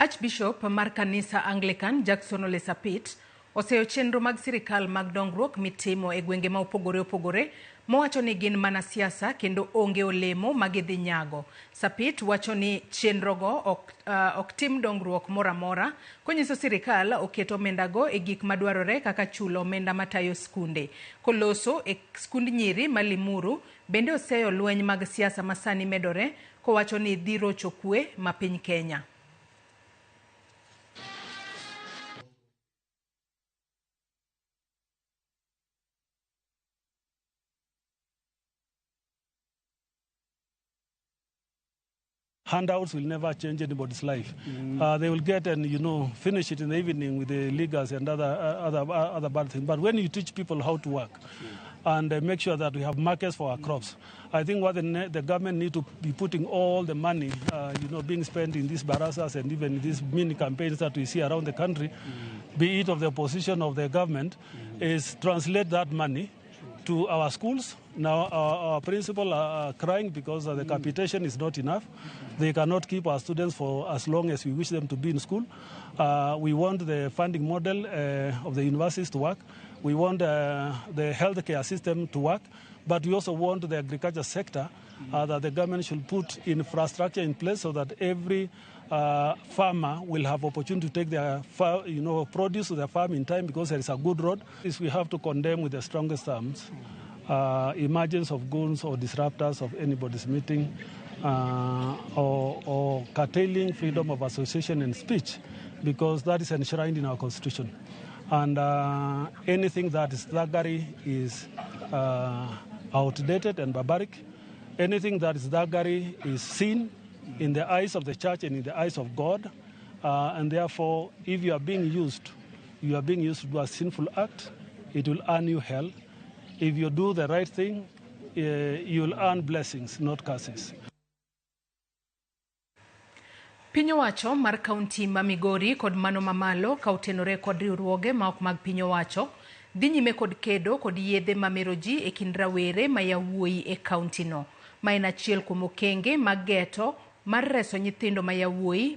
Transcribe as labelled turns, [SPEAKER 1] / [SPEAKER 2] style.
[SPEAKER 1] Archbishop mar kanisa Anglican Ole Sapit oseyo chenro mag sirikal mag dongruok mitimo e gwenge ma opogore mowacho ni gin mana siasa kendo onge olemo magidhi nyago. Sapit wacho ni chenrogo ok tim dongruok moramora, konyiso sirikal oketo omendago e gik madwarore kaka chulo omenda matayo skunde. Koloso e skund nyiri ma Limuru bende oseyo lweny mag siasa masani medore, kowacho ni dhi rocho kwe ma piny Kenya.
[SPEAKER 2] Handouts will never change anybody's life. They will get and finish it in the evening with the leaguers and other bad things. But when you teach people how to work and make sure that we have markets for our crops, I think what the government need to be putting all the money, being spent in these barasas and even these mini campaigns that we see around the country, be it of the opposition of the government, is translate that money to our schools. Now our principal are crying because the capitation is not enough. They cannot keep our students for as long as we wish them to be in school. We want the funding model of the universities to work. We want the healthcare system to work. But we also want the agriculture sector that the government should put infrastructure in place so that every farmer will have opportunity to take their produce to their farm in time because there is a good road. We have to condemn with the strongest terms emergence of goons or disruptors of anybody's meeting or curtailing freedom of association and speech, because that is enshrined in our constitution. And anything that is thuggery is outdated and barbaric. Anything that is thuggery is sin in the eyes of the church and in the eyes of God. And therefore, if you are being used to do a sinful act, it will earn you hell. If you do the right thing, you will earn blessings, not curses.
[SPEAKER 1] Piny owacho mar kaunti ma Migori kod mano mamalo kautenore kod riwruoge ma ok mag piny owacho dhi nyime kod kedo kod yedhe mamero ji e kind rawere ma yawuoyi e kaunti no, ma en achiel kuom okenge mag geto mar reso nyithindo ma yawuoyi